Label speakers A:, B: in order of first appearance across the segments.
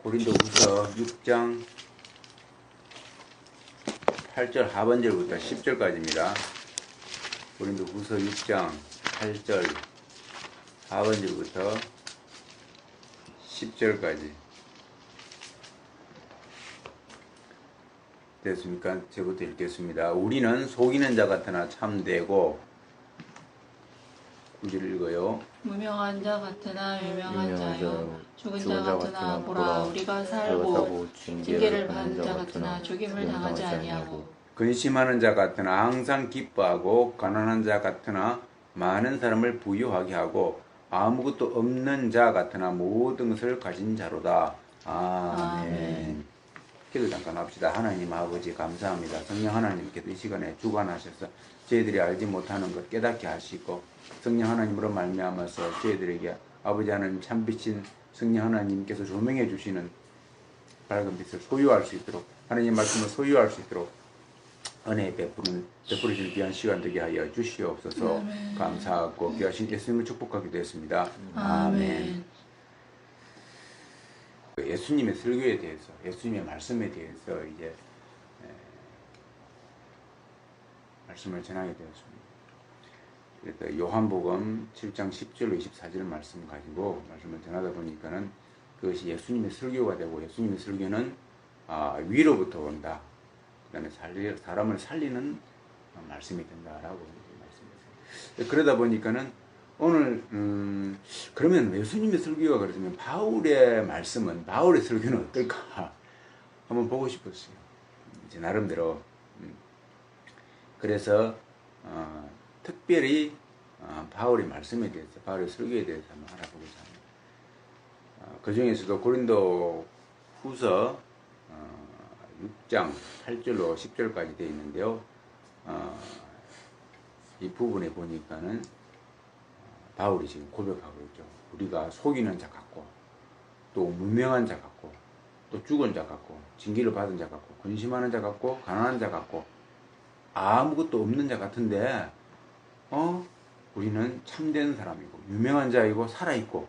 A: 고린도후서 6장 8절 하반절부터 10절까지입니다. 고린도후서 6장 8절 하반절부터 10절까지 됐습니까? 저부터 읽겠습니다. 우리는 속이는 자 같으나 참되고, 구절을 읽어요.
B: 무명한 자 같으나 유명한 자요, 죽은 자 같으나 보라, 우리가 살고 징계를 받는 자 같으나 죽임을 당하지 아니하고,
A: 근심하는 자 같으나 항상 기뻐하고, 가난한 자 같으나 많은 사람을 부유하게 하고, 아무것도 없는 자 같으나 모든 것을 가진 자로다. 아멘. 기도 잠깐 합시다. 하나님 아버지 감사합니다. 성령 하나님께서 이 시간에 주관하셔서 저희들이 알지 못하는 것 깨닫게 하시고, 성령 하나님으로 말미암아서 저희들에게 아버지 하나님 참빛인 성령 하나님께서 조명해 주시는 밝은 빛을 소유할 수 있도록, 하나님 말씀을 소유할 수 있도록 은혜 베푸시는 귀한 시간 되게 하여 주시옵소서.
B: 아멘.
A: 감사하고 귀하신 예수님을 축복하기도 했습니다.
B: 아멘.
A: 예수님의 설교에 대해서, 예수님의 말씀에 대해서 이제 말씀을 전하게 되었습니다. 그래서 요한복음 7장 10절로 24절 말씀 가지고 말씀을 전하다 보니까는 그것이 예수님의 설교가 되고, 예수님의 설교는 위로부터 온다. 그 다음에 사람을 살리는 말씀이 된다라고 말씀했어요. 그러다 보니까는 오늘 그러면 예수님의 설교가 그러면 바울의 말씀은, 바울의 설교는 어떨까 한번 보고 싶었어요. 이제 나름대로. 그래서 특별히 바울의 말씀에 대해서, 바울의 설교에 대해서 한번 알아보고자 합니다. 그 중에서도 고린도 후서 6장 8절로 10절까지 되어 있는데요. 이 부분에 보니까는 바울이 지금 고백하고 있죠. 우리가 속이는 자 같고, 또 무명한 자 같고, 또 죽은 자 같고, 징계를 받은 자 같고, 근심하는 자 같고, 가난한 자 같고, 아무것도 없는 자 같은데 우리는 참된 사람이고 유명한 자이고 살아있고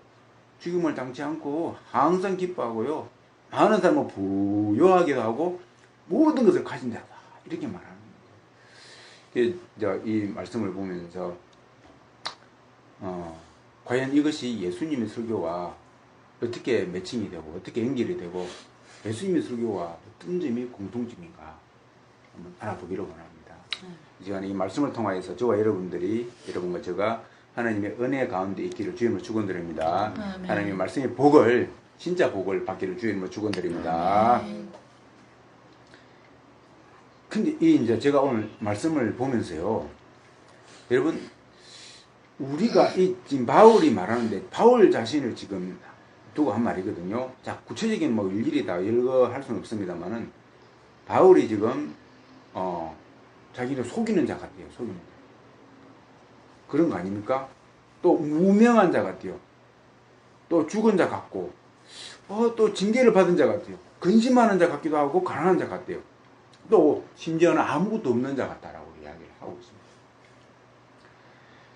A: 죽임을 당치 않고 항상 기뻐하고요, 많은 사람을 부유하기도 하고 모든 것을 가진 자다, 이렇게 말하는 거예요. 이 말씀을 보면서 과연 이것이 예수님의 설교와 어떻게 매칭이 되고 어떻게 연결이 되고 예수님의 설교와 어떤 점이 공통점인가 한번 알아보기로 원합니다. 이 시간에 이 말씀을 통하여서 저와 여러분과 제가 하나님의 은혜 가운데 있기를 주님을 축원드립니다. 하나님의 말씀의 복을, 진짜 복을 받기를 주님을 축원드립니다. 근데 이제 제가 오늘 말씀을 보면서요, 여러분, 우리가 지금 바울이 말하는데, 바울 자신을 지금 두고 한 말이거든요. 자, 구체적인 일일이 다 할 수는 없습니다만은, 바울이 지금, 자기를 속이는 자 같아요. 속이는 자. 그런 거 아닙니까? 또 무명한 자 같아요. 또 죽은 자 같고, 또 징계를 받은 자 같아요. 근심하는 자 같기도 하고, 가난한 자 같아요. 또 심지어는 아무것도 없는 자 같다라고 이야기를 하고 있습니다.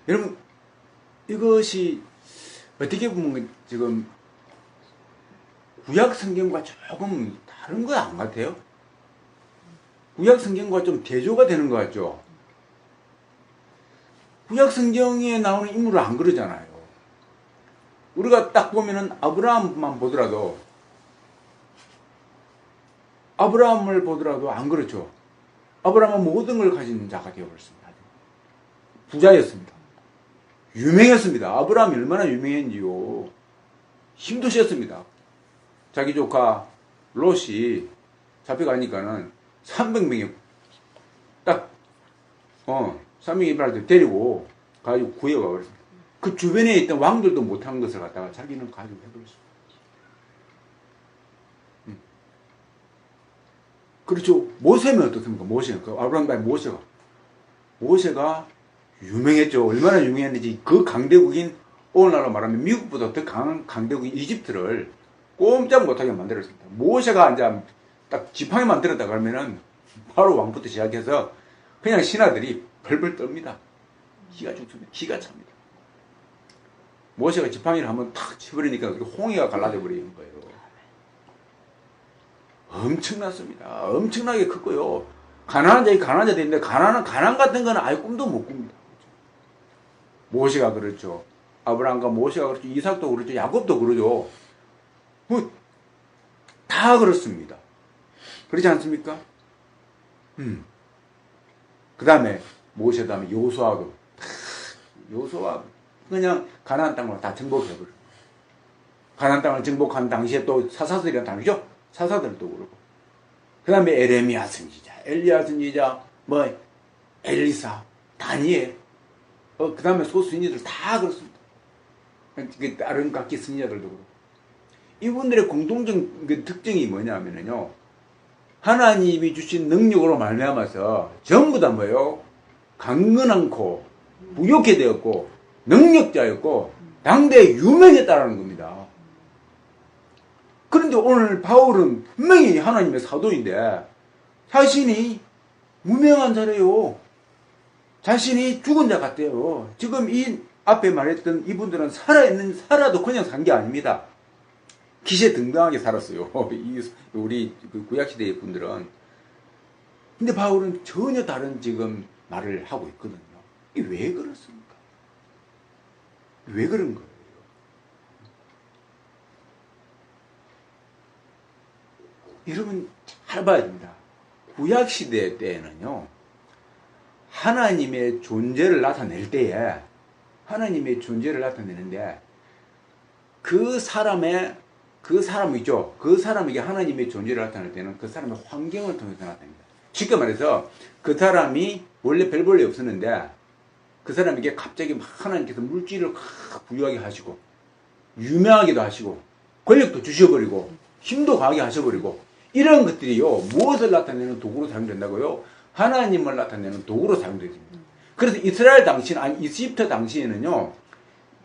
A: 여러분, 이것이 어떻게 보면 지금 구약 성경과 조금 다른 거 안 같아요? 구약 성경과 좀 대조가 되는 것 같죠? 구약 성경에 나오는 인물은 안 그러잖아요. 우리가 딱 보면은 아브라함만 보더라도, 아브라함을 보더라도 안 그렇죠. 아브라함은 모든 걸 가진 자가 되어버렸습니다. 부자였습니다. 유명했습니다. 아브라함이 얼마나 유명했는지요. 힘도 셌습니다. 자기 조카 롯이 잡혀가니까는 300명이 딱 300명이 발을 데리고 가지고 구해가 버렸습니다. 그 주변에 있던 왕들도 못한 것을 갖다가 자기는 가지고 해버렸습니다. 그렇죠. 모세는 어떻습니까? 모세는, 아브라함과 모세가 유명했죠. 얼마나 유명했는지, 그 강대국인, 오늘날로 말하면 미국보다 더 강한 강대국인 이집트를 꼼짝 못하게 만들었습니다. 모세가 이제 딱 지팡이 만들었다 그러면은 바로 왕부터 시작해서 그냥 신하들이 벌벌 떱니다. 기가 죽습니다. 기가 찹니다. 모세가 지팡이를 한번 탁 치버리니까 홍해가 갈라져 버리는 거예요. 엄청났습니다. 엄청나게 컸고요. 가난한 자이 가난한 자도 있는데 가난 같은 거는 아예 꿈도 못 꿉니다. 모세가 그렇죠. 아브라함과 모세가 그렇죠. 이삭도 그렇죠. 야곱도 그러죠. 뭐 다 그렇습니다. 그렇지 않습니까? 그 다음에 모세 다음에 요수아도 요수아 그냥 가나안 땅을 다 정복해버려. 가나안 땅을 정복한 당시에 또 사사들이란 당이죠. 사사들도 그러고. 그 다음에 에레미야 선지자, 엘리야 선지자, 뭐 엘리사, 다니엘, 그 다음에 소수인지들 다 그렇습니다. 다른 각기 선지자들도 그렇고. 이분들의 공통적 특징이 뭐냐면요. 하나님이 주신 능력으로 말미암아서 전부 다 뭐예요? 강건한고 부욕해 되었고 능력자였고 당대에 유명했다라는 겁니다. 그런데 오늘 바울은 분명히 하나님의 사도인데 자신이 무명한 자래요. 자신이 죽은 자 같대요. 지금 이 앞에 말했던 이분들은 살아도 그냥 산 게 아닙니다. 기세등등하게 살았어요. 우리 구약시대의 분들은. 근데 바울은 전혀 다른 지금 말을 하고 있거든요. 이게 왜 그렇습니까? 왜 그런 거예요? 여러분 잘 봐야 됩니다. 구약시대 때에는요. 하나님의 존재를 나타낼 때에 하나님의 존재를 나타내는데 그 사람이죠. 그 사람에게 하나님의 존재를 나타낼 때는 그 사람의 환경을 통해서 나타납니다. 쉽게 말해서 그 사람이 원래 별 볼일 없었는데 그 사람에게 갑자기 막 하나님께서 물질을 부유하게 하시고 유명하기도 하시고 권력도 주셔버리고 힘도 강하게 하셔버리고 이런 것들이요. 무엇을 나타내는 도구로 사용된다고요? 하나님을 나타내는 도구로 사용됩니다. 그래서 이스라엘 당시는 아니 이집트 당시에는요.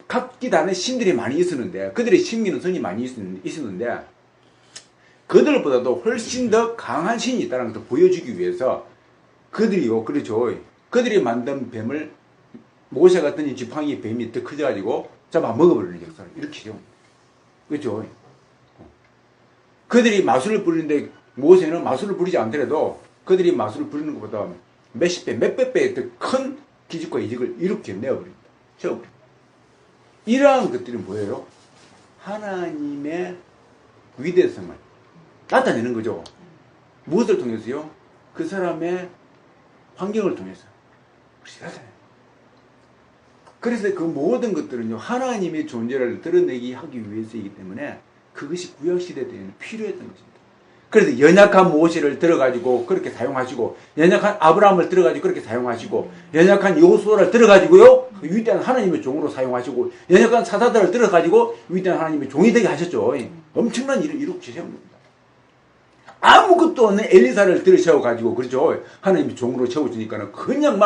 A: 각기 다른 신들이 많이 있었는데 그들의 신기는 선이 많이 있었는데 그들보다도 훨씬 더 강한 신이 있다는 것을 보여주기 위해서 그들이요. 그렇죠. 그들이 만든 뱀을 모세 같은 지팡이 뱀이 더 커져가지고 잡아 먹어버리는 역사를 일으키죠. 그렇죠. 그들이 마술을 부리는데 모세는 마술을 부리지 않더라도 그들이 마술을 부리는 것보다 몇십 배, 몇백 배 더 큰 기적과 이적을 이렇게 내어버립니다. 세워버립니다. 이러한 것들이 뭐예요? 하나님의 위대성을 나타내는 거죠. 무엇을 통해서요? 그 사람의 환경을 통해서. 그래서 그 모든 것들은요, 하나님의 존재를 드러내기 하기 위해서이기 때문에 그것이 구약시대 때에는 필요했던 것입니다. 그래서 연약한 모세를 들어가지고 그렇게 사용하시고, 연약한 아브라함을 들어가지고 그렇게 사용하시고, 연약한 요수아를 들어가지고요, 위대한 하나님의 종으로 사용하시고, 연약한 사사들을 들어가지고 위대한 하나님의 종이 되게 하셨죠. 엄청난 일을 이루게 세운 겁니다. 아무것도 없는 엘리사를 들으셔가지고, 그렇죠. 하나님의 종으로 세워주니까는 그냥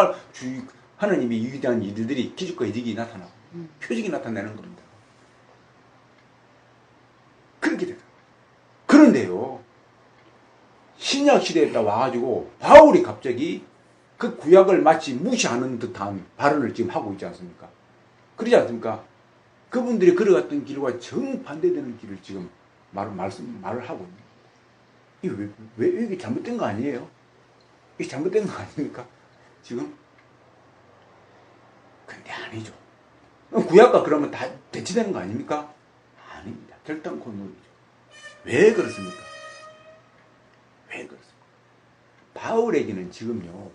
A: 하나님의 위대한 일들이 기적과 이적이 나타나고, 표적이 나타나는 겁니다. 그렇게 돼요. 그런데요, 신약 시대에 와가지고 바울이 갑자기 그 구약을 마치 무시하는 듯한 발언을 지금 하고 있지 않습니까? 그러지 않습니까? 그분들이 걸어갔던 길과 정반대되는 길을 지금 말을 하고 있는 거예요. 왜 이게 잘못된 거 아니에요? 이게 잘못된 거 아닙니까? 지금? 근데 아니죠. 구약과 그러면 다 대치되는 거 아닙니까? 아닙니다. 결단코 노이죠. 왜 그렇습니까? 왜 그렇습니까? 바울에게는 지금요,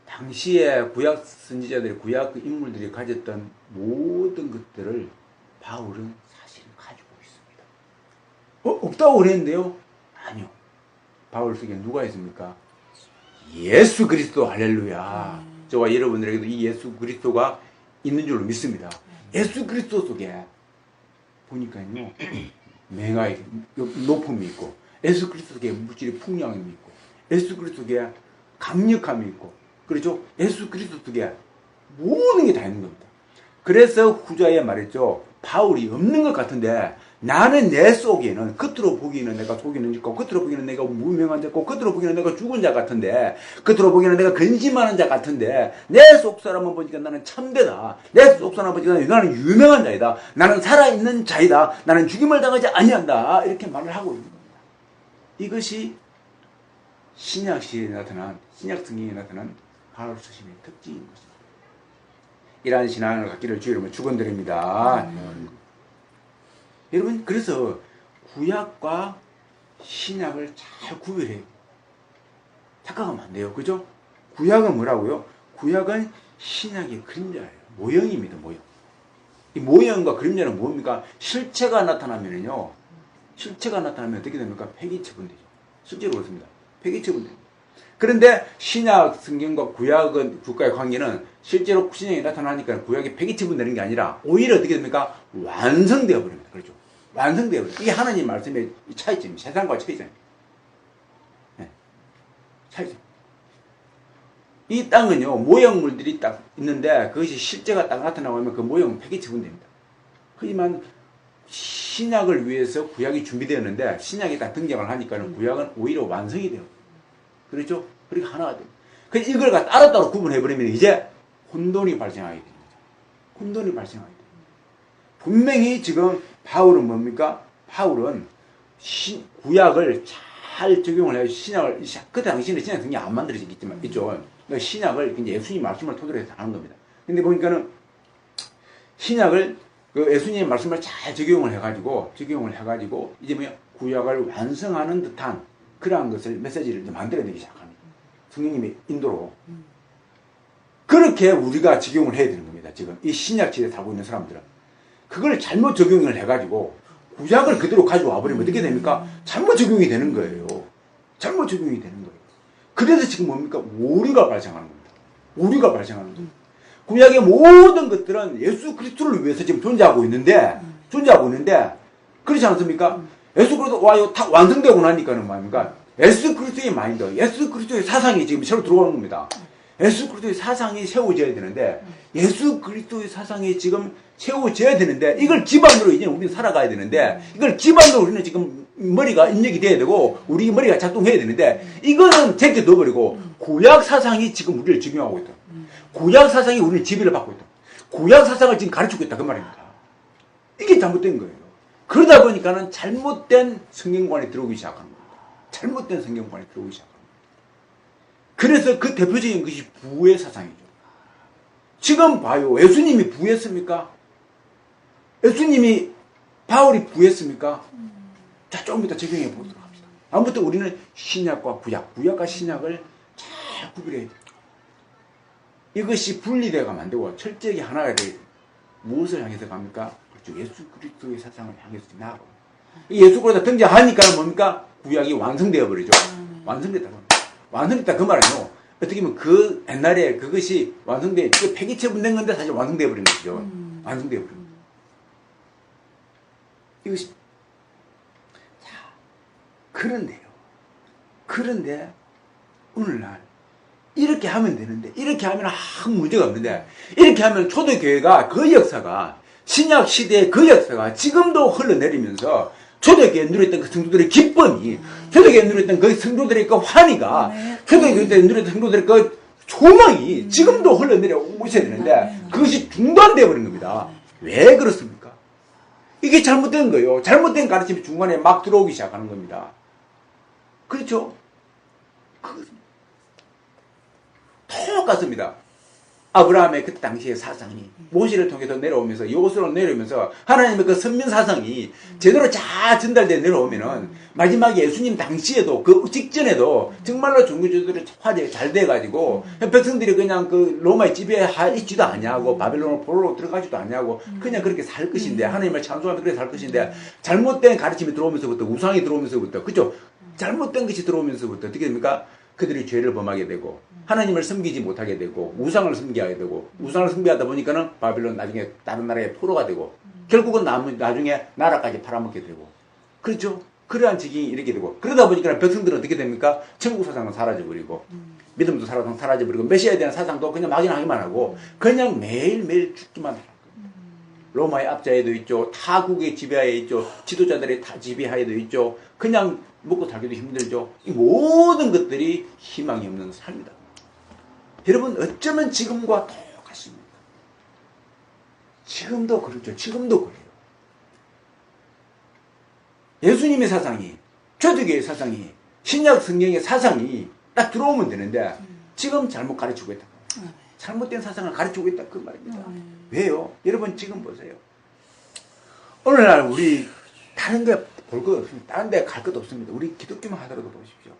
A: 당시에 구약 선지자들이, 구약 인물들이 가졌던 모든 것들을 바울은 사실 가지고 있습니다. 없다고 그랬는데요? 아니요. 바울 속에 누가 있습니까? 예수 그리스도, 할렐루야. 저와 여러분들에게도 이 예수 그리스도가 있는 줄로 믿습니다. 예수 그리스도 속에 보니까요, 맹하게 높음이 있고, 예수 그리스도 속에 물질의 풍량이 있고, 예수 그리스도 속에 강력함이 있고, 그렇죠? 예수 그리스도 속에 모든 게 다 있는 겁니다. 그래서 후자에 말했죠. 바울이 없는 것 같은데 나는 내 속에는 겉으로 보기에는 내가 속이는 짓고 겉으로 보기에는 내가 무명한 자고 겉으로 보기에는 내가 죽은 자 같은데 겉으로 보기에는 내가 근심하는 자 같은데 내 속사람을 보니까 나는 참되다. 내 속사람을 보니까 나는 유명한 자이다. 나는 살아있는 자이다. 나는 죽임을 당하지 아니한다. 이렇게 말을 하고 있는 겁니다. 이것이 신약시대에 나타난 신약 성경에 나타난 바울 서신의 특징인 것입니다. 이러한 신앙을 갖기를 주의 이름으로 축원드립니다. 여러분 그래서 구약과 신약을 잘 구별해요. 착각하면 안 돼요. 그죠? 구약은 뭐라고요? 구약은 신약의 그림자예요. 모형입니다. 모형. 이 모형과 그림자는 뭡니까? 실체가 나타나면은요. 실체가 나타나면 어떻게 됩니까? 폐기처분되죠. 실제로 그렇습니다. 폐기처분됩니다. 그런데 신약 성경과 구약은 국가의 관계는 실제로 신약이 나타나니까 구약이 폐기처분되는 게 아니라 오히려 어떻게 됩니까? 완성되어 버립니다. 그렇죠? 완성되어 버립니다. 이게 하나님 말씀의 차이점입니다. 세상과 차이점. 네. 차이점. 이 땅은요 모형물들이 딱 있는데 그것이 실제가 딱 나타나면 그 모형은 폐기처분됩니다. 하지만 신약을 위해서 구약이 준비되었는데 신약이 딱 등장을 하니까는 구약은 오히려 완성이 돼요. 그렇죠? 그러니까 하나가 됩니다. 그래서 이걸 따로따로 구분해버리면 이제 혼돈이 발생하게 됩니다. 혼돈이 발생하게 됩니다. 분명히 지금 바울은 뭡니까? 바울은 구약을 잘 적용을 해서 신약을, 그 당시에는 신약 성경이 안 만들어지겠지만, 있죠. 그러니까 신약을 이제 예수님 말씀을 토대로 해서 하는 겁니다. 근데 보니까는 신약을 그 예수님의 말씀을 잘 적용을 해가지고 이제 뭐야? 구약을 완성하는 듯한 그러한 것을 메시지를 만들어내기 시작합니다. 성령님의 인도로. 그렇게 우리가 적용을 해야 되는 겁니다. 지금 이 신약시대에 살고 있는 사람들은. 그걸 잘못 적용을 해가지고 구약을 그대로 가져와 버리면 어떻게 됩니까? 잘못 적용이 되는 거예요. 잘못 적용이 되는 거예요. 그래서 지금 뭡니까? 오류가 발생하는 겁니다. 오류가 발생하는 겁니다. 구약의 모든 것들은 예수 그리스도를 위해서 지금 존재하고 있는데 그렇지 않습니까? 예수 그리스도 와요 다 완성되고 나니까는 뭡니까? 예수 그리스도의 마인드, 예수 그리스도의 사상이 지금 새로 들어오는 겁니다. 예수 그리스도의 사상이 세워져야 되는데 예수 그리스도의 사상이 지금 세워져야 되는데 이걸 기반으로 이제 우리는 살아가야 되는데 이걸 기반으로 우리는 지금 머리가 입력이 돼야 되고 우리 머리가 작동해야 되는데 이거는 제껴 넣어버리고 구약 사상이 지금 우리를 증명하고 있다. 구약 사상이 우리를 지배를 받고 있다. 구약 사상을 지금 가르치고 있다 그 말입니다. 이게 잘못된 거예요. 그러다 보니까는 잘못된 성경관에 들어오기 시작하는 겁니다. 잘못된 성경관에 들어오기 시작합니다. 그래서 그 대표적인 것이 부의 사상이죠. 지금 봐요. 예수님이 부했습니까? 예수님이 바울이 부했습니까? 자, 조금 이따 적용해 보도록 합시다. 아무튼 우리는 신약과 구약과 신약을 잘 구별해야 돼요. 이것이 분리되어 가면 안 되고 철저하게 하나가 돼야 돼요. 무엇을 향해서 갑니까? 그렇죠. 예수 그리스도의 사상을 향해서 나아가고. 예수 그리스도가 등장하니까 뭡니까? 구약이 완성되어 버리죠. 완성됐다고. 완성됐다 그 말은요. 어떻게 보면 그 옛날에 그것이 완성돼, 그 폐기처분된 건데 사실 완성되어 버린 것이죠. 완성되어 버린 거죠. 이것이. 자, 그런데 오늘날 이렇게 하면 되는데, 이렇게 하면 아무 문제가 없는데, 이렇게 하면 초대교회가 그 역사가, 신약 시대의 그 역사가 지금도 흘러내리면서 초대교회에 누렸던 그 성도들의 기쁨이, 초대교회에 누렸던 그 성도들의 그 환희가, 초대교회에 누렸던 성도들의 그 소망이 지금도 흘러내려 오셔야 되는데, 그것이 중단되어 버린 겁니다. 왜 그렇습니까? 이게 잘못된 거예요. 잘못된 가르침이 중간에 막 들어오기 시작하는 겁니다. 그렇죠? 똑같습니다. 아브라함의 그 당시의 사상이 모세를 통해서 내려오면서 여호수아로 내려오면서 하나님의 그 선민 사상이 제대로 잘 전달되어 내려오면은 마지막에 예수님 당시에도 그 직전에도 정말로 종교제도들이 화제가 잘 돼가지고 백성들이 그냥 그 로마의 지배하지도 아니하고 바벨론 포로로 들어가지도 아니하고 그냥 그렇게 살 것인데 하나님을 찬송하면서 그렇게 살 것인데 잘못된 가르침이 들어오면서부터 우상이 들어오면서부터 그죠? 잘못된 것이 들어오면서부터 어떻게 됩니까? 그들이 죄를 범하게 되고 하나님을 섬기지 못하게 되고 우상을 섬기게 되고 우상을 섬기하다 보니까는 바빌론 나중에 다른 나라의 포로가 되고 결국은 나중에 나라까지 팔아먹게 되고 그렇죠? 그러한 지경이 이렇게 되고 그러다 보니까 백성들은 어떻게 됩니까? 천국 사상은 사라져버리고 믿음도 사라져버리고 메시아에 대한 사상도 그냥 막연하기만 하고 그냥 매일매일 죽기만 하는 거예요. 로마의 압제에도 있죠. 타국의 지배하에 있죠. 지도자들의 다 지배하에도 있죠. 그냥 먹고 살기도 힘들죠. 이 모든 것들이 희망이 없는 삶이다. 여러분 어쩌면 지금과 똑같습니다. 지금도 그렇죠. 지금도 그래요. 예수님의 사상이, 초대교회의 사상이, 신약 성경의 사상이 딱 들어오면 되는데 지금 잘못 가르치고 있다. 잘못된 사상을 가르치고 있다 그 말입니다. 왜요? 여러분 지금 보세요. 오늘날 우리 다른 데 볼 것 없습니다. 다른 데 갈 것도 없습니다. 우리 기독교만 하더라도 보십시오.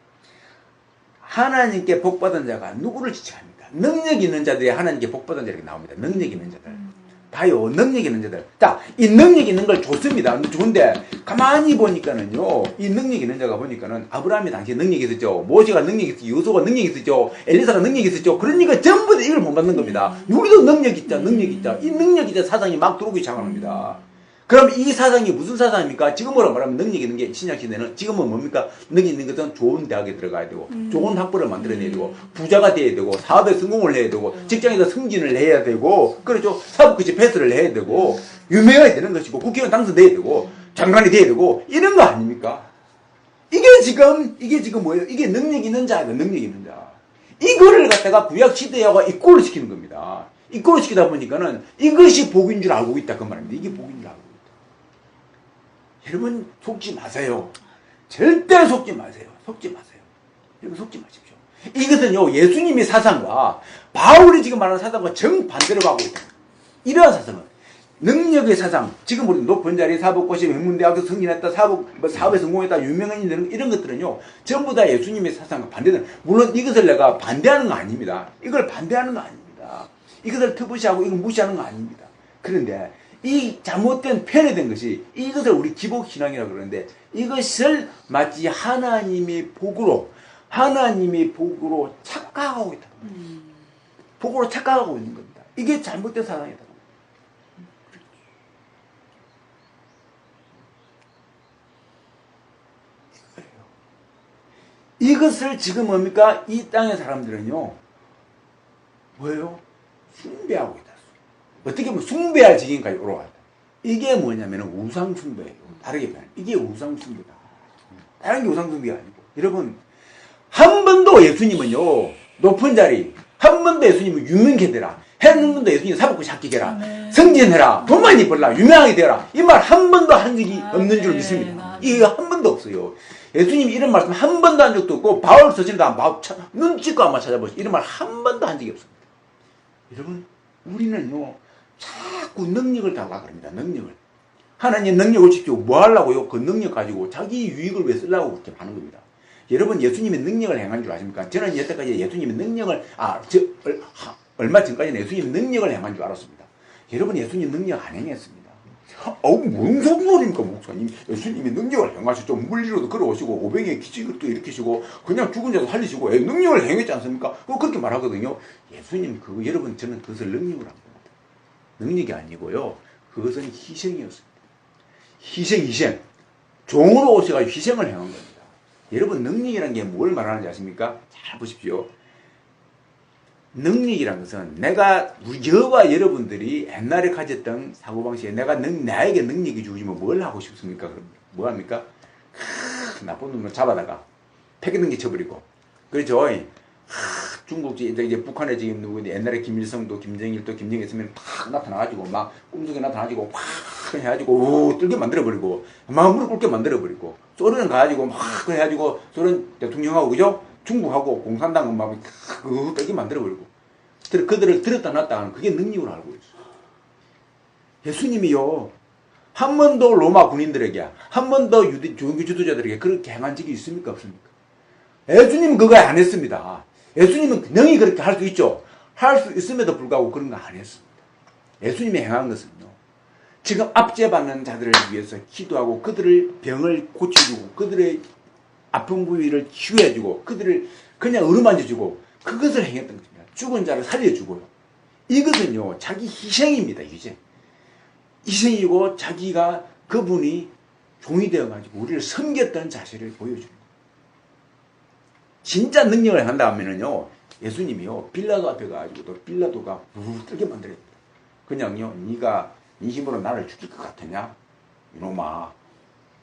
A: 하나님께 복받은 자가 누구를 지칭합니까? 능력 있는 자들이 하나님께 복받은 자들이 나옵니다. 능력 있는 자들. 봐요. 능력 있는 자들. 자, 이 능력 있는 걸 좋습니다. 좋은데 가만히 보니까는요. 이 능력 있는 자가 보니까는 아브라함이 당시에 능력이 있었죠. 모세가 능력이 있었죠. 요소가 능력이 있었죠. 엘리사가 능력이 있었죠. 그러니까 전부 다 이걸 못 받는 겁니다. 우리도 능력 있자. 능력 있자. 이 능력 있자 사상이 막 들어오기 시작합니다. 그럼 이 사상이 무슨 사상입니까? 지금으로 말하면 능력 있는 게 신약시대는 지금은 뭡니까? 능력 있는 것은 좋은 대학에 들어가야 되고 좋은 학벌을 만들어내야 되고 부자가 돼야 되고 사업에 성공을 해야 되고 직장에서 승진을 해야 되고 그렇죠. 사법고시 패스를 해야 되고 유명해야 되는 것이고 국회의원 당선돼야 되고 장관이 돼야 되고 이런 거 아닙니까? 이게 지금 뭐예요? 이게 능력 있는 자예요. 능력 있는 자. 이거를 갖다가 구약 시대하고 이꼴을 시키는 겁니다. 이꼴을 시키다 보니까는 이것이 복인 줄 알고 있다 그 말입니다. 이게 복인 줄 알고 있다. 여러분 속지 마세요. 절대 속지 마세요. 속지 마세요. 여러분 속지 마십시오. 이것은요 예수님의 사상과 바울이 지금 말하는 사상과 정반대로 가고 있다. 이러한 사상은 능력의 사상, 지금 우리 높은 자리, 사법고시, 명문대학교 승진했다, 사업에 성공했다, 유명한 되는 이런 것들은요 전부 다 예수님의 사상과 반대는 물론 이것을 내가 반대하는 거 아닙니다. 이걸 반대하는 거 아닙니다. 이것을 터부시하고 이걸 무시하는 거 아닙니다. 그런데 이 잘못된 편애된 것이 이것을 우리 기복신앙이라고 그러는데 이것을 마치 하나님의 복으로 착각하고 있다. 복으로 착각하고 있는 겁니다. 이게 잘못된 사상이다. 이것을 지금 뭡니까? 이 땅의 사람들은요 뭐예요? 숭배하고 있다. 어떻게 보면 숭배할 지경까지 올라왔다. 이게 뭐냐면 우상숭배예요. 다르게 표현. 이게 우상숭배다. 다른 게 우상숭배가 아니고. 여러분, 한 번도 예수님은요, 높은 자리, 한 번도 예수님은 유명해 되라. 한 번도 예수님 사법고시 합격해라. 승진해라. 돈 많이 벌라. 유명하게 되라. 이 말 한 번도 한 적이 없는 줄 믿습니다. 이게 한 번도 없어요. 예수님이 이런 말씀 한 번도 한 적도 없고, 바울 서신에도 눈찍고 한번 찾아보시죠. 이런 말 한 번도 한 적이 없습니다. 여러분, 우리는요, 자꾸 능력을 달라 그럽니다. 능력을. 하나님 능력을 주십시오. 뭐 하려고요? 그 능력 가지고 자기 유익을 왜 쓰려고 그렇게 하는 겁니다. 여러분 예수님의 능력을 행한 줄 아십니까? 저는 여태까지 예수님의 능력을 얼마 전까지는 예수님의 능력을 행한 줄 알았습니다. 여러분 예수님 능력 안 행했습니다. 뭔 소리입니까 목사님? 예수님이 능력을 행하셨죠. 물리로도 걸어오시고 500의 기적도 일으키시고 그냥 죽은 자도 살리시고 능력을 행했지 않습니까? 그렇게 말하거든요. 예수님 여러분 저는 그것을 능력을 한 겁니다. 능력이 아니고요. 그것은 희생이었습니다. 희생. 종으로 오셔가지고 희생을 행한 겁니다. 여러분 능력이라는 게 뭘 말하는지 아십니까? 잘 보십시오. 능력이라는 것은 저와 여러분들이 옛날에 가졌던 사고방식에 나에게 능력이 주어지면 뭘 하고 싶습니까? 그럼 뭐 합니까? 나쁜 놈을 잡아다가 폐기능기 쳐버리고 그렇죠? 중국 이제 북한에 지금 누구 옛날에 김일성도 김정일도 김정일 있으면 팍 나타나가지고 막 꿈속에 나타나가지고 팍 해가지고 뜰게 만들어버리고 막 무릎 꿇게 만들어버리고 소련은 가가지고 막 해가지고 소련 대통령하고 그죠? 중국하고 공산당은 막 뜰게 만들어버리고 그들을 들었다 놨다 하는 그게 능력으로 알고 있어요. 예수님이요 한 번도 로마 군인들에게 한 번도 종교 지도자들에게 그렇게 행한 적이 있습니까? 없습니까? 예수님은 그거 안 했습니다. 예수님은 능히 그렇게 할 수 있죠. 할 수 있음에도 불구하고 그런 거 안 했습니다. 예수님이 행한 것은요. 지금 압제받는 자들을 위해서 기도하고 그들을 병을 고쳐주고 그들의 아픈 부위를 치유해주고 그들을 그냥 어루만져주고 그것을 행했던 것입니다. 죽은 자를 살려주고요. 이것은요. 자기 희생입니다. 희생이고 자기가 그분이 종이 되어가지고 우리를 섬겼던 자세를 보여주는 거예요. 진짜 능력을 한다 하면은요, 예수님이요, 빌라도 앞에 가가지고 또 빌라도가 부르르 뜨게 만들어요. 그냥요, 네가 인심으로 나를 죽일 것 같으냐? 이놈아.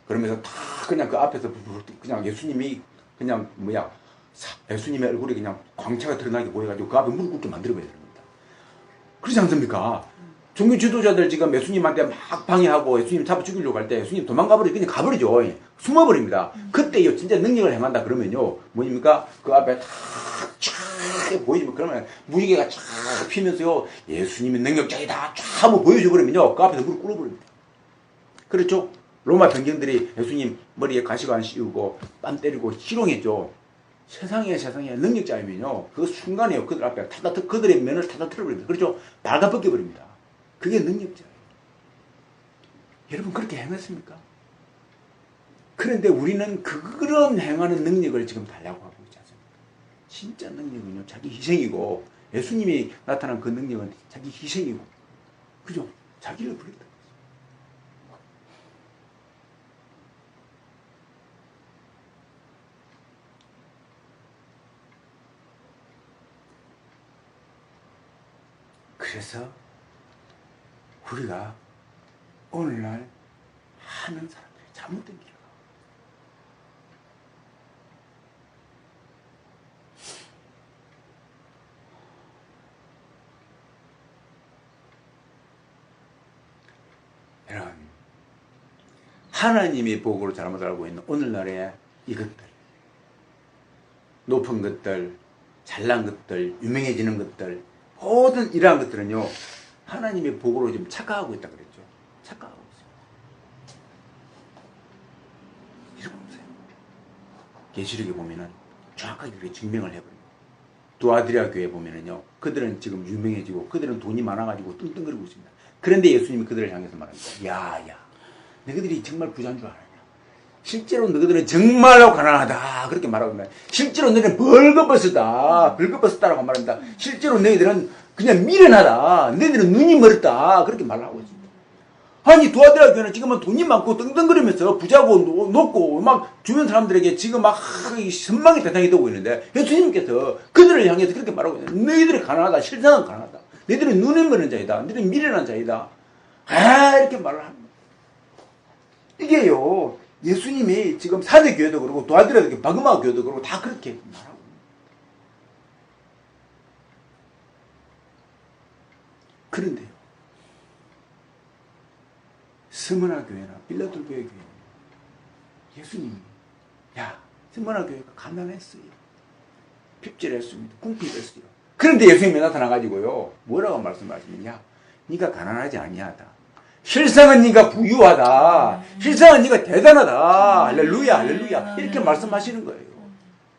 A: 그러면서 다 그냥 그 앞에서 그냥 예수님이 그냥 예수님의 얼굴이 그냥 광채가 드러나게 보여가지고 그 앞에 무릎 꿇게 만들어버려야 됩니다. 그렇지 않습니까? 종교 지도자들 지금 예수님한테 막 방해하고 예수님 잡아 죽이려고 할 때 예수님 도망가버리고 그냥 가버리죠. 숨어버립니다. 그때 진짜 능력을 행한다 그러면요. 뭐입니까? 그 앞에 탁 보이면 그러면 무지개가 쫙 피면서요. 예수님이 능력자이다 쫙 한번 보여줘버리면요. 그 앞에서 무릎 꿇어버립니다. 그렇죠? 로마 병정들이 예수님 머리에 가시관 씌우고 뺨 때리고 희롱했죠. 세상에 능력자이면요. 그 순간에요. 그들 앞에 그들의 면을 타다 틀어버립니다. 그렇죠? 발가벗겨버립니다. 그게 능력자예요. 여러분 그렇게 행했습니까? 그런데 우리는 그런 행하는 능력을 지금 달라고 하고 있지 않습니까? 진짜 능력은요. 자기 희생이고 예수님이 나타난 그 능력은 자기 희생이고 그죠? 자기를 버렸다. 그래서 우리가 오늘날 하는 사람들이 잘못된 길을 가고 여러분 하나님의 복으로 잘못 알고 있는 오늘날의 이것들 높은 것들 잘난 것들 유명해지는 것들 모든 이러한 것들은요 하나님의 복으로 지금 착각하고 있다 그랬죠. 착각하고 있어요. 이러고 보세요. 계시록에 보면은 정확하게 그렇게 증명을 해버립니다. 두아드리아 교회 보면은요 그들은 지금 유명해지고 그들은 돈이 많아가지고 뚱뚱거리고 있습니다. 그런데 예수님이 그들을 향해서 말합니다. 야야 너희들이 정말 부자인 줄 아느냐. 실제로 너희들은 정말로 가난하다 그렇게 말합니다. 실제로 너희들은 벌거벗었다라고 말합니다. 실제로 너희들은 그냥 미련하다. 너희들은 눈이 멀었다 그렇게 말하고 있습니다. 아니 두아드리아 교회는 지금은 돈이 많고 떵떵거리면서 부자고 높고 막 주변 사람들에게 지금 막 선망이 대상이 되고 있는데 예수님께서 그들을 향해서 그렇게 말하고 있어요. 너희들이 가난하다. 실상은 가난하다. 너희들은 눈이 멀은 자이다. 너희들은 미련한 자이다. 이렇게 말을 합니다. 이게요 예수님이 지금 사대교회도 그러고 두아드리아 교회, 바그마 교회도 그러고 다 그렇게 말하고 그런데요 스무나 교회나 빌라델피아 교회 예수님이 스무나 교회가 가난했어요. 핍절했습니다. 궁핍했어요. 그런데 예수님이 나타나가지고요 뭐라고 말씀하시느냐 네가 가난하지 아니하다. 실상은 네가 부유하다. 실상은 네가 대단하다. 할렐루야 할렐루야 이렇게 말씀하시는 거예요.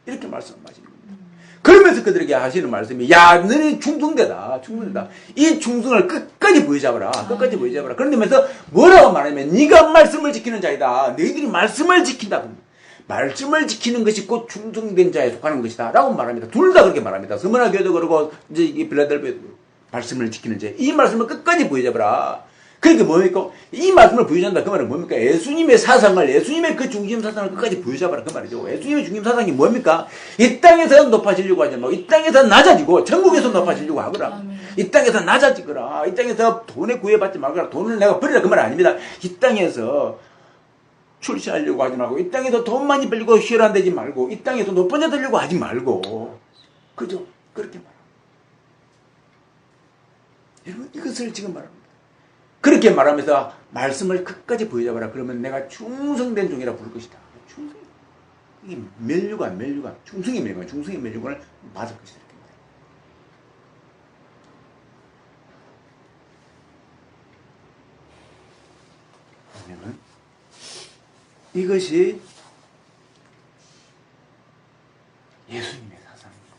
A: 이렇게 말씀하시는 겁니다. 그러면서 그들에게 하시는 말씀이 너는 충성되다. 이 충성을 끝까지 보여잡아라. 끝까지 보여잡아라. 그러면서 뭐라고 말하냐면 네가 말씀을 지키는 자이다. 너희들이 말씀을 지킨다. 말씀을 지키는 것이 곧 충성된 자에 속하는 것이다 라고 말합니다. 둘 다 그렇게 말합니다. 스무나 교회도 그러고 이제 이 빌라델피아도 말씀을 지키는 자. 이 말씀을 끝까지 보여잡아라. 그러니까 뭡니까? 이 말씀을 보여준다. 그 말은 뭡니까? 예수님의 사상을, 예수님의 그 중심 사상을 끝까지 보여잡아라. 그 말이죠. 예수님의 중심 사상이 뭡니까? 이 땅에서 높아지려고 하지 말고, 이 땅에서 낮아지고, 천국에서 높아지려고 하거라. 이 땅에서 낮아지거라. 이 땅에서 돈에 구애받지 말거라. 돈을 내가 버리라. 그 말 아닙니다. 이 땅에서 출세하려고 하지 말고, 이 땅에서 돈 많이 벌리고 혈안되지 말고, 이 땅에서 높은 자 되려고 하지 말고. 그죠? 그렇게 말합니다. 여러분, 이것을 지금 말합니다. 그렇게 말하면서 말씀을 끝까지 보여줘봐라. 그러면 내가 충성된 종이라 부를 것이다. 충성. 이게 면류관. 충성의 면류관을 받을 것이다. 그러면 이것이 예수님의 사상입니다.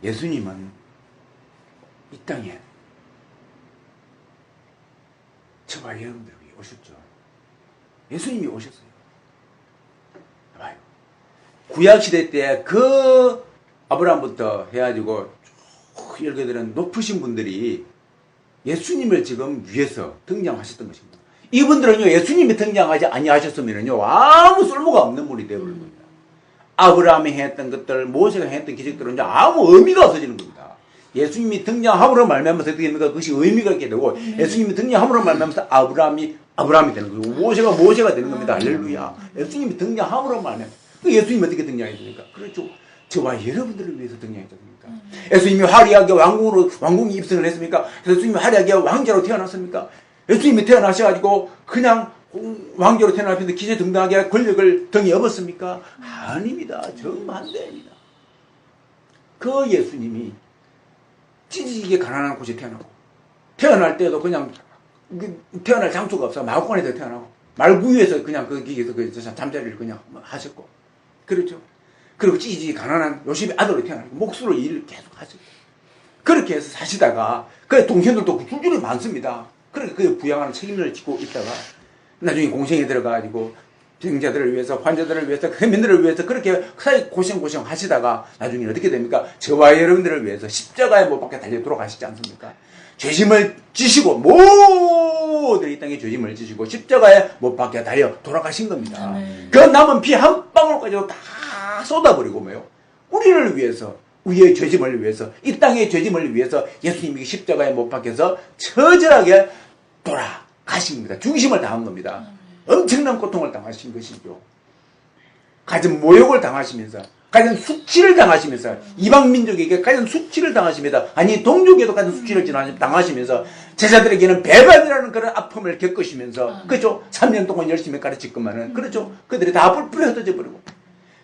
A: 예수님은 이 땅에 저와 여러분들 위해 오셨죠. 예수님이 오셨어요. 봐요. 구약시대 때 그 아브라함부터 해가지고 쭉 이렇게 되는 높으신 분들이 예수님을 지금 위해서 등장하셨던 것입니다.
C: 이분들은요, 예수님이 등장하지 아니하셨으면요, 아무 쓸모가 없는 분이 되어버린 겁니다. 아브라함이 했던 것들, 모세가 했던 기적들은 이제 아무 의미가 없어지는 겁니다. 예수님이 등장함으로 말미암아서 어떻게 됩니까? 그것이 의미가 있게 되고, 예수님이 등장함으로 말미암아서 아브라함이 되는 거고, 모세가 되는 겁니다. 할렐루야. 예수님이 등장함으로 말미암아서. 예수님이 어떻게 등장했습니까? 그렇죠. 저와 여러분들을 위해서 등장했습니까? 예수님이 화려하게 왕궁에 입성을 했습니까? 예수님이 화려하게 왕자로 태어났습니까? 예수님이 태어나셔가지고 그냥 왕자로 태어나셨는데 기재등등하게 권력을 등에 업었습니까? 아닙니다. 정반대입니다. 그 예수님이 찢어지게 가난한 곳에 태어나고, 태어날 때도 그냥 태어날 장소가 없어 마을관에서 태어나고, 말구유에서 그냥 거기에서 잠자리를 그냥 하셨고, 그렇죠. 그리고 찢어지게 가난한 요셉의 아들로 태어나고 목수로 일을 계속 하셨고, 그렇게 해서 사시다가 그 동생들도 줄줄이 많습니다. 그렇게 그 부양하는 책임을 짓고 있다가 나중에 공생에 들어가가지고 병자들을 위해서, 환자들을 위해서, 해민들을 위해서 그렇게 고생 하시다가 나중에 어떻게 됩니까? 저와 여러분들을 위해서 십자가에 못 박혀 달려 돌아가시지 않습니까? 죄짐을 지시고, 모든 이 땅에 죄짐을 지시고 십자가에 못 박혀 달려 돌아가신 겁니다. 그 남은 피 한 방울까지도 다 쏟아버리고 뭐요? 우리를 위해서, 우리의 죄짐을 위해서, 이 땅의 죄짐을 위해서 예수님이 십자가에 못 박혀서 처절하게 돌아가신 겁니다. 중심을 당한 겁니다. 엄청난 고통을 당하신 것이죠. 가진 모욕을 당하시면서, 가진 수치를 당하시면서, 이방 민족에게 가진 수치를 당하시면서, 아니 동족에도 가진 수치를 당하시면서, 제자들에게는 배반이라는 그런 아픔을 겪으시면서, 그렇죠? 3년 동안 열심히 가르쳤건만은, 그렇죠? 그들이 다 뿔뿔이 흩어져 버리고,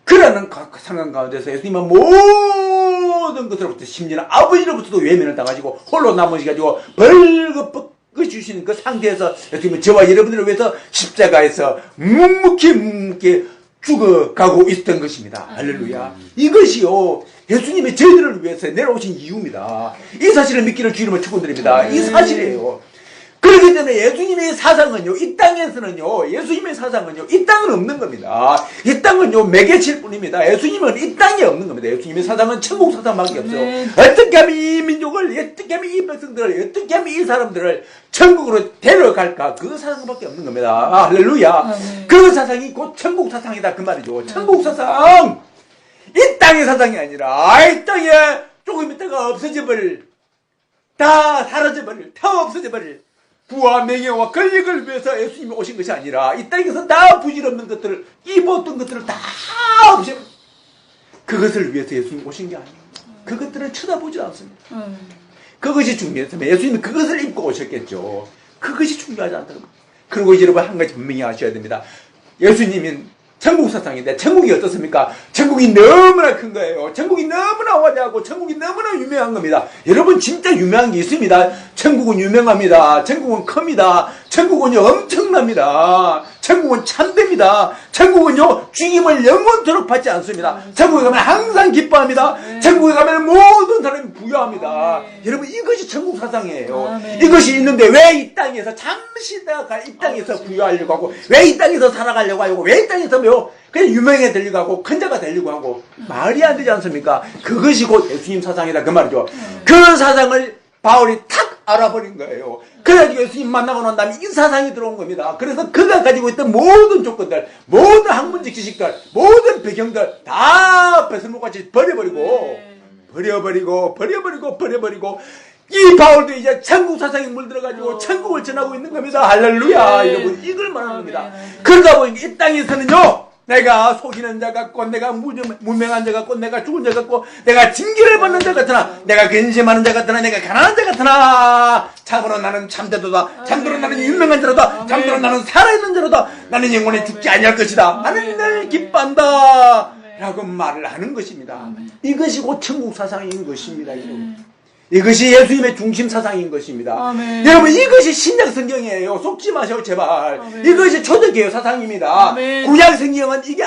C: 그러는 상황 가운데서 예수님은 모든 것으로부터, 심지어는 아버지로부터도 외면을 당하시고 홀로 남으셔가지고 벌겋 주시는 그 상태에서 예수님은 저와 여러분들을 위해서 십자가에서 묵묵히 죽어가고 있었던 것입니다. 할렐루야. 이것이요, 예수님이 저희들을 위해서 내려오신 이유입니다. 이 사실을 믿기를 주님을 축원드립니다. 이 사실이에요. 그렇기 때문에 예수님의 사상은요, 이 땅에서는요, 예수님의 사상은요, 이 땅은 없는 겁니다. 이 땅은요, 매개칠 뿐입니다. 예수님은 이 땅에 없는 겁니다. 예수님의 사상은 천국 사상밖에 없어요. 어떻게 하면 이 민족을, 어떻게 하면 이 백성들을, 어떻게 하면 이 사람들을 천국으로 데려갈까? 그 사상밖에 없는 겁니다. 할렐루야. 그 사상이 곧 천국 사상이다. 그 말이죠. 천국 사상! 이 땅의 사상이 아니라, 이 땅에 조금 있다가 없어져버릴, 다 사라져버릴, 다 없어져버릴, 부와 명예와 권력을 위해서 예수님이 오신 것이 아니라 이 땅에서 다 부질없는 것들을, 입었던 것들을 다 없애버려. 그것을 위해서 예수님이 오신 게 아닙니다. 그것들을 쳐다보지 않습니다. 그것이 중요했으면 예수님은 그것을 입고 오셨겠죠. 그것이 중요하지 않다는 겁니다. 그리고 이제 여러분 한 가지 분명히 아셔야 됩니다. 예수님은 천국 사상인데 천국이 어떻습니까? 천국이 너무나 큰 거예요. 천국이 너무나 화려하고 천국이 너무나 유명한 겁니다. 여러분 진짜 유명한 게 있습니다. 천국은 유명합니다. 천국은 큽니다. 천국은요 엄청납니다. 천국은 참됩니다. 천국은요 죽임을 영원토록 받지 않습니다. 천국에 가면 항상 기뻐합니다. 천국에 가면 모든 사람이 부여합니다. 여러분 이것이 천국 사상이에요. 이것이 있는데 왜 이 땅에서 잠시 이 땅에서 부여하려고 하고, 왜 이 땅에서 살아가려고 하고, 왜 이 땅에서 그냥 유명해지려고 하고 큰 자가 되려고 하고, 말이 안 되지 않습니까? 그것이 곧 예수님 사상이다 그 말이죠. 그 사상을 바울이 탁 알아버린 거예요. 그래가지고 예수님 만나고 난 다음에 이 사상이 들어온 겁니다. 그래서 그가 가지고 있던 모든 조건들, 모든 학문적 지식들, 모든 배경들 다 배설물같이 버려버리고 이 바울도 이제 천국 사상에 물들어가지고 천국을 전하고 있는 겁니다. 할렐루야. 여러분 이걸 말하는 겁니다. 그러다 보니까 이 땅에서는요, 내가 속이는 자 같고, 내가 무명한 자 같고, 내가 죽은 자 같고, 내가 징계를 받는 자 같으나, 내가 근심하는 자 같으나, 내가 가난한 자 같으나, 참으로 나는 참되도다. 참으로 나는 유명한 자로다. 참으로 나는 살아있는 자로다. 나는 영원히 죽지 아니할 것이다. 나는 늘 기뻐한다. 라고 말을 하는 것입니다. 이것이 곧 천국 사상인 것입니다. 여러분. 이것이 예수님의 중심 사상인 것입니다. 아멘. 여러분 이것이 신약 성경이에요. 속지 마세요 제발. 아멘. 이것이 초대교회 사상입니다. 아멘. 구약 성경은 이게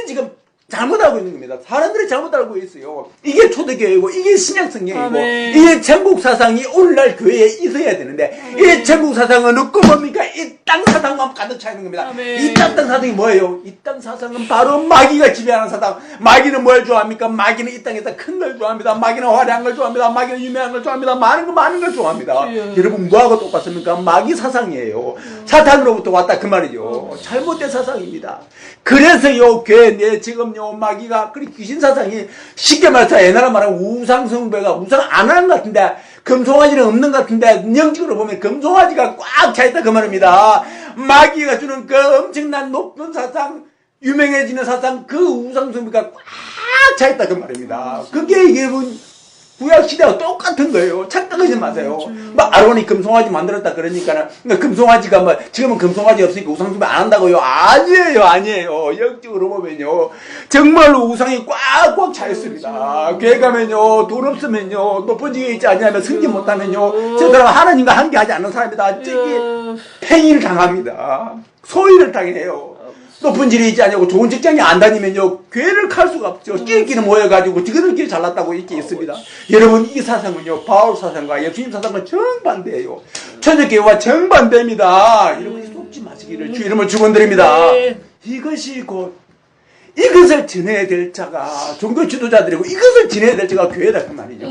C: 지금 잘못하고 있는 겁니다. 사람들이 잘못 알고 있어요. 이게 초대교회고 이게 신약성경이고
B: 아멘.
C: 이게 천국 사상이 오늘날 교회에 있어야 되는데
B: 아멘.
C: 이 천국 사상은 없고 뭡니까? 이 땅 사상과 가득 차 있는 겁니다.
B: 아멘.
C: 이 땅 사상이 뭐예요? 이 땅 사상은 바로 마귀가 지배하는 사상. 마귀는 뭘 좋아합니까? 마귀는 이 땅에서 큰 걸 좋아합니다. 마귀는 화려한 걸 좋아합니다. 마귀는 유명한 걸 좋아합니다. 많은 걸 좋아합니다. 여러분 뭐하고 똑같습니까? 마귀 사상이에요. 사탄으로부터 왔다 그 말이죠. 잘못된 사상입니다. 그래서요 교회 지금요 마귀가 그리 귀신 사상이 쉽게 말해서 옛날에 말하면 우상 숭배가 우상 안 하는 것 같은데 금송아지는 없는 것 같은데 영적으로 보면 금송아지가 꽉 차있다 그 말입니다. 마귀가 주는 그 엄청난 높은 사상 유명해지는 사상 그 우상 숭배가 꽉 차있다 그 말입니다. 그게 여러분 구약 시대와 똑같은 거예요. 착각하지 마세요. 막 아론이 금송아지 만들었다 그러니까는 금송아지가 뭐 지금은 금송아지 없으니까 우상숭배 안 한다고요? 아니에요. 영적으로 보면요 정말로 우상이 꽉꽉 차 있습니다. 교회 가면요 돈 없으면요 높은 지에 있지 않냐면 승진 못하면요 저 사람 하나님과 함께하지 않는 사람이다. 저기 팽이를 당합니다. 소위를 당해요. 높은 질이 있지 않냐고 좋은 직장에 안 다니면요 교회를 갈 수가 없죠. 끼리끼리 모여가지고 지그들끼리 잘났다고 이렇게 있습니다. 여러분 이 사상은요 바울 사상과 예수님 사상과 정반대예요. 천주교회와 정반대입니다. 여러분이 속지 마시기를 주 이름을 축원드립니다. 이것이 곧 이것을 지내야 될 자가 종교 지도자들이고 이것을 지내야 될 자가 교회다 그 말이죠.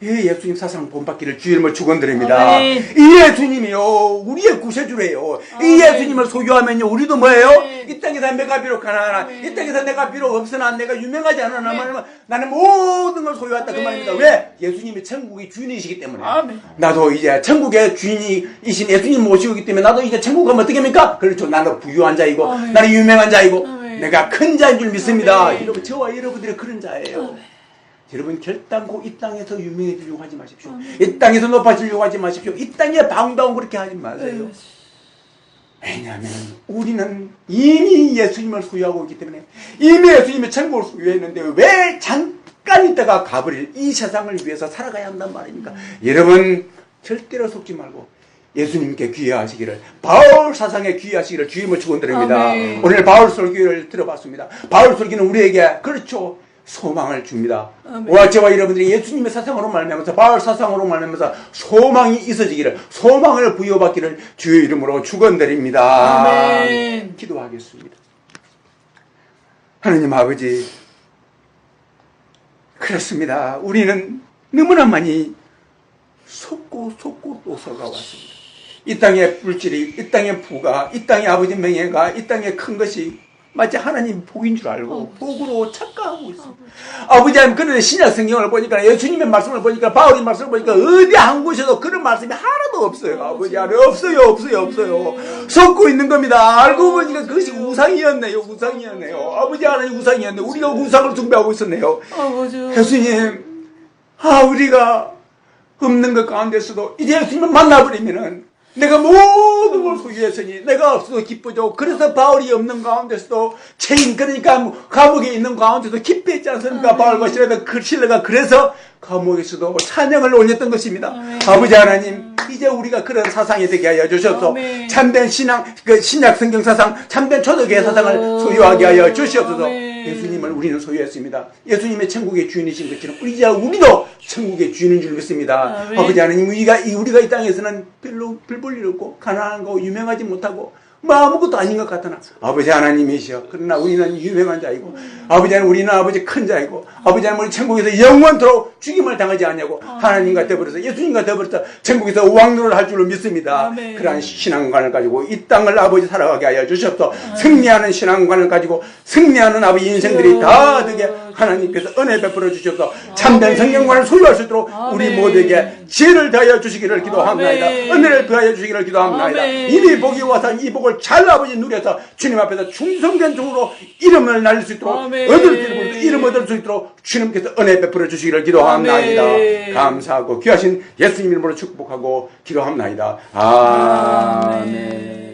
C: 이 예수님 사상 본받기를 주 이름을 축원드립니다. 이 예수님이요 우리의 구세주래요. 이 예수님을 소유하면요 우리도 뭐예요? 이 땅에서 내가 비록 가난하나 이 땅에서 내가 비록 없으나 내가 유명하지 않으나 나는 모든 걸 소유했다 그 말입니다. 왜? 예수님이 천국의 주인이시기 때문에. 나도 이제 천국의 주인이신 예수님 모시고 있기 때문에 나도 이제 천국 가면 어떻게 합니까? 그렇죠. 나는 부유한 자이고 나는 유명한 자이고 내가 큰 자인 줄 믿습니다. 여러분 저와 여러분들이 그런 자예요. 여러분 결단코 이 땅에서 유명해지려고 하지 마십시오. 이 땅에서 높아지려고 하지 마십시오. 이 땅에 방다운 그렇게 하지 마세요. 왜냐하면 우리는 이미 예수님을 소유하고 있기 때문에 이미 예수님의 천국을 소유했는데 왜 잠깐 있다가 가버릴 이 세상을 위해서 살아가야 한단 말입니까? 여러분 절대로 속지 말고 예수님께 귀의하시기를 바울 사상에 귀의하시기를 주임을 축원드립니다. 오늘 바울 설교를 들어봤습니다. 바울 설교는 우리에게 그렇죠. 소망을 줍니다. 와 저와 여러분들이 예수님의 사상으로 말미암아서 바울 사상으로 말미암아서 소망이 있어지기를 소망을 부여받기를 주의 이름으로 축원드립니다. 아멘. 기도하겠습니다. 하느님 아버지 그렇습니다. 우리는 너무나 많이 속고 또 속아왔습니다. 이 땅의 물질이 이 땅의 부가 이 땅의 아버지 명예가 이 땅의 큰 것이 마치 하나님 복인 줄 알고 복으로 착각하고 있습니다. 아버지 하나님 그런데 신약 성경을 보니까 예수님의 말씀을 보니까 바울의 말씀을 보니까 어디 한 곳에도 그런 말씀이 하나도 없어요. 아버지 하나님 없어요. 섞고 있는 겁니다. 알고 보니까 그것이 우상이었네요. 아버지 하나님 우상이었네. 우리가 우상을 숭배하고 있었네요. 예수님 우리가 없는 것 가운데서도 이제 예수님을 만나버리면은 내가 모든 걸 소유했으니 내가 없어도 기쁘죠. 그래서 바울이 없는 가운데서도 그러니까 감옥에 있는 가운데서도 기뻐했지 않습니까? 바울과 실레가 그래서 감옥에서도 찬양을 올렸던 것입니다. 아버지 하나님 이제 우리가 그런 사상이 되게 하여 주시옵소서. 참된 신앙 신약 성경 사상 참된 초대교회 사상을 소유하게 하여 주시옵소서. 예수님을 우리는 소유했습니다. 예수님의 천국의 주인이신 것처럼 우리도 천국의 주인인 줄 믿습니다. 아버지 하나님 우리가 이 땅에서는 별로 별 볼 일 없고 가난한 거 유명하지 못하고 아무것도 아닌 것 같으나 아버지 하나님이시여 그러나 우리는 유명한 자이고 아버지 하나님 우리는 아버지 큰 자이고 아버지 하나님 우리 천국에서 영원토록 죽임을 당하지 않냐고 하나님과 더불어서 예수님과 더불어서 천국에서 왕노를 할 줄로 믿습니다. 그러한 신앙관을 가지고 이 땅을 아버지 살아가게 하여 주시옵소서. 승리하는 신앙관을 가지고 승리하는 아버지 인생들이 다 되게 하나님께서 은혜 베풀어 주시옵소서. 참된 성경관을 소유할 수 있도록 우리 모두에게 지혜를 더하여 주시기를 기도합니다. 은혜를 더하여 주시기를 기도합니다. 이미 복이 와서 이 복을 잘 아버지 누려서 주님 앞에서 충성된 종으로 이름을 날릴 수 있도록 이름 얻을 수 있도록 주님께서 은혜 베풀어 주시기를 기도합니다. 감사하고 귀하신 예수님 이름으로 축복하고 기도합니다. 아멘.